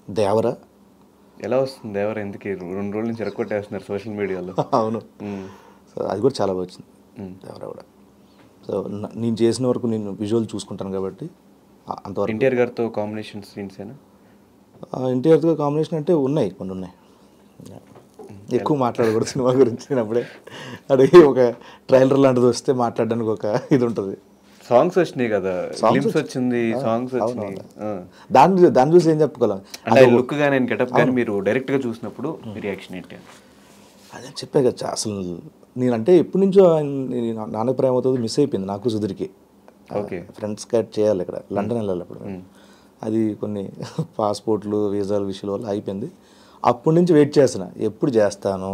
దేవర. ఎలా వస్తుంది దేవర? ఎందుకు 2 రోజుల నుంచి ఎరక్కొట్టేస్తున్నారు సోషల్ మీడియాలో? అవును. సో అది కూడా చాలా బాగా వచ్చింది దేవర కూడా. సో నేను చేసిన వరకు నేను విజువల్ చూసుకుంటాను కాబట్టి అంతవరకు. ఎన్టీఆర్ గారితో కాంబినేషన్ సీన్స్ ఏనా? ఎన్టీఆర్తో కాంబినేషన్ అంటే ఉన్నాయి, కొన్ని ఉన్నాయి. ఎక్కువ మాట్లాడకూడదు సినిమా గురించి. నేను అప్పుడే అడిగి ఒక ట్రైలర్ లాంటిది వస్తే మాట్లాడడానికి ఒక ఇది ఉంటుంది. సాంగ్స్ వచ్చినాయి కదా, గ్లిమ్స్ వచ్చింది, సాంగ్స్ వచ్చినాయి. దాని చూసి ఏం చెప్పగలం అంటే లుక్ కానీ నేను గెటప్ కానీ మీరు డైరెక్ట్గా చూసినప్పుడు మీ రియాక్షన్ ఏంటి? అదే చెప్పే కదా అసలు. నేనంటే ఎప్పటి నుంచో నాన్న ప్రేమ అవుతుంది మిస్ అయిపోయింది నాకు సుధీర్కి. ఓకే, ఫ్రెండ్స్ క్యాట్ చేయాలి ఇక్కడ, లండన్ వెళ్ళాలి అప్పుడు. అది కొన్ని పాస్పోర్ట్లు వీసాల విషయాల వల్ల అయిపోయింది. అప్పటి నుంచి వెయిట్ చేస్తున్నా, ఎప్పుడు చేస్తాను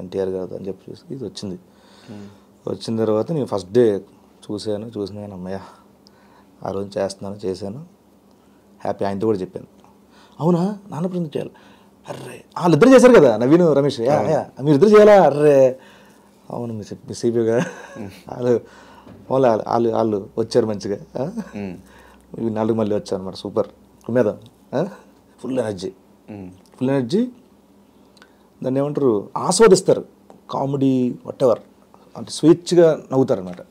ఎన్టీఆర్ గారు అని చెప్పి చూసి ఇది వచ్చింది. వచ్చిన తర్వాత నేను ఫస్ట్ డే చూసిన అమ్మయ్య ఆ రోజు చేశాను. హ్యాపీ. ఆయనతో కూడా చెప్పాను, అవునా నాన్న ప్రేమ చేయాలి. అర్రే వాళ్ళిద్దరు చేశారు కదా, నవీన్ రమేష్, మీరిద్దరు చేయాలా? అర్రే అవును మిస్ అయిపోయా. వాళ్ళు వచ్చారు మంచిగా. ఇవి 4 మళ్ళీ వచ్చారు అనమాట. సూపర్ మీద ఫుల్ ఎనర్జీ. దాన్ని ఏమంటారు, ఆస్వాదిస్తారు. కామెడీ వాటెవర్ అంటే స్వేచ్ఛగా నవ్వుతారు అనమాట.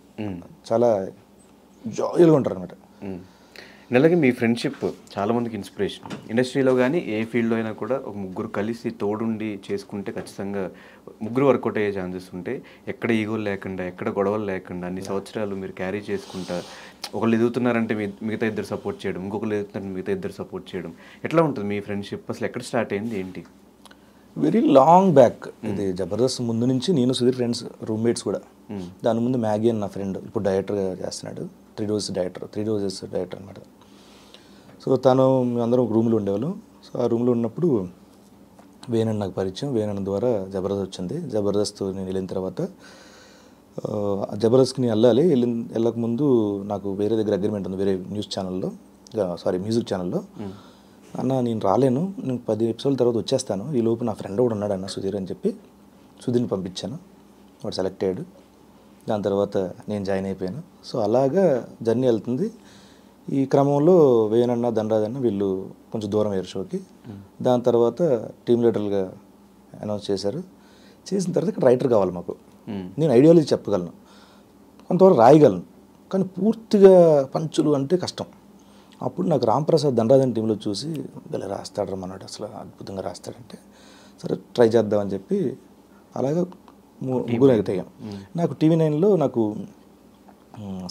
చాలా జాయిల్గా ఉంటారు అనమాట. అలాగే మీ ఫ్రెండ్షిప్ చాలా మందికి ఇన్స్పిరేషన్. ఇండస్ట్రీలో కానీ ఏ ఫీల్డ్లో అయినా కూడా ఒక ముగ్గురు కలిసి తోడుండి చేసుకుంటే ఖచ్చితంగా ముగ్గురు వర్కౌట్ అయ్యే ఛాన్సెస్ ఉంటాయి. ఎక్కడ ఈగోలు లేకుండా, ఎక్కడ గొడవలు లేకుండా అన్ని సంవత్సరాలు మీరు క్యారీ చేసుకుంటా, ఒకళ్ళు ఎదుగుతున్నారంటే మిగతా ఇద్దరు సపోర్ట్ చేయడం, ఇంకొకరు ఎదుగుతున్నారంటే మిగతా ఇద్దరు సపోర్ట్ చేయడం. ఎట్లా ఉంటుంది మీ ఫ్రెండ్షిప్? అసలు ఎక్కడ స్టార్ట్ అయింది ఏంటి? వెరీ లాంగ్ బ్యాక్ ఇది. జబర్దస్త్ ముందు నుంచి నేను సుధీర్ ఫ్రెండ్స్, రూమ్మేట్స్ కూడా. దాని ముందు మ్యాగీ అని నా ఫ్రెండ్, ఇప్పుడు డైరెక్టర్గా చేస్తున్నాడు. 3 రోజెస్ డైరెక్టర్ అనమాట. సో తను అందరం ఒక రూమ్లో ఉండేవాళ్ళం. సో ఆ రూమ్లో ఉన్నప్పుడు వేణన్ నాకు పరిచయం. వేణన్ ద్వారా జబర్దస్త్ వచ్చింది. జబర్దస్త్ నేను వెళ్ళిన తర్వాత జబర్దస్త్కి నేను వెళ్ళకముందు నాకు వేరే దగ్గర అగ్రిమెంట్ ఉంది, వేరే మ్యూజిక్ ఛానల్లో. అన్న నేను రాలేను, నేను 10 ఎపిసోడ్ల తర్వాత వచ్చేస్తాను, ఈ లోపు నా ఫ్రెండ్ కూడా ఉన్నాడు అన్న సుధీర్ అని చెప్పి సుధీర్ని పంపించాను. వాడు సెలెక్ట్ అయ్యాడు. దాని తర్వాత నేను జాయిన్ అయిపోయాను. సో అలాగా జర్నీ వెళ్తుంది. ఈ క్రమంలో వేణన్న, ధనరాజన్న వీళ్ళు కొంచెం దూరం అయ్యారు షోకి. దాని తర్వాత టీమ్ లీడర్గా అనౌన్స్ చేశారు. చేసిన తర్వాత ఇక్కడ రైటర్ కావాలి మాకు. నేను ఐడియాలజీ చెప్పగలను, కొంతవరకు రాయగలను, కానీ పూర్తిగా పంచులు అంటే కష్టం. అప్పుడు నాకు రాంప్రసాద్ ధనరాజన్ టీంలో చూసి ఇలా రాస్తాడు రమ్మన్నాడు, అసలు అద్భుతంగా రాస్తాడంటే సరే ట్రై చేద్దామని చెప్పి అలాగా ముగ్గురు ఎగతాం. నాకు TV9లో నాకు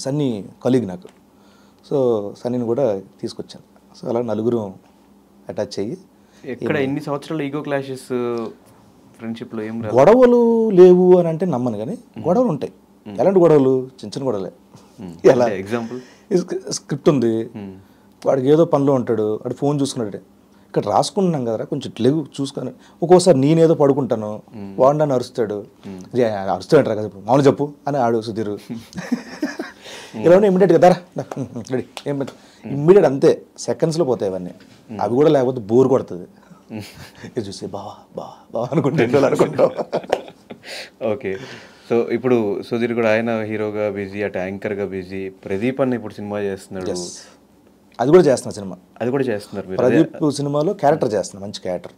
సన్నీ కలీగ్ నాకు. సో సన్నీని కూడా తీసుకొచ్చాను. సో అలా నలుగురు అటాచ్ అయ్యి. ఎక్కడ ఎన్ని సంవత్సరాలు ఈగో క్లాషెస్ ఫ్రెండ్షిప్లో ఏం గొడవలు లేవు అని అంటే నమ్మను, కానీ గొడవలు ఉంటాయి. ఎలాంటి గొడవలు? చిన్న గొడవలే. ఎలా ఎగ్జాంపుల్, స్క్రిప్ట్ ఉంది, వాడికి ఏదో పనిలో ఉంటాడు, వాడు ఫోన్ చూసుకున్నాడే, ఇక్కడ రాసుకుంటున్నాం కదరా కొంచెం లేవు చూసుకొని. ఒక్కోసారి నేనేదో పడుకుంటాను, వాడు నన్ను అరుస్తాడు రా కదా మామూలు చెప్పు అని ఆడు సుధీర్. ఇలా ఉన్నా ఇమ్మీడియట్గా ధర రెడీ ఇమ్మీడియట్, అంతే సెకండ్స్లో పోతాయి అవన్నీ. అవి కూడా లేకపోతే బోర్ కొడుతుంది. ఇది చూసి బావా అనుకుంటా. ఓకే, సో ఇప్పుడు సుధీర్ కూడా ఆయన హీరోగా బిజీ, అటు యాంకర్గా బిజీ. ప్రదీప్ అన్న ఇప్పుడు సినిమా చేస్తున్నాడు. అది కూడా చేస్తున్నా సినిమా. అది కూడా చేస్తున్నారు మీరు? ప్రదీప్ సినిమాలో క్యారెక్టర్ చేస్తున్నా, మంచి క్యారెక్టర్.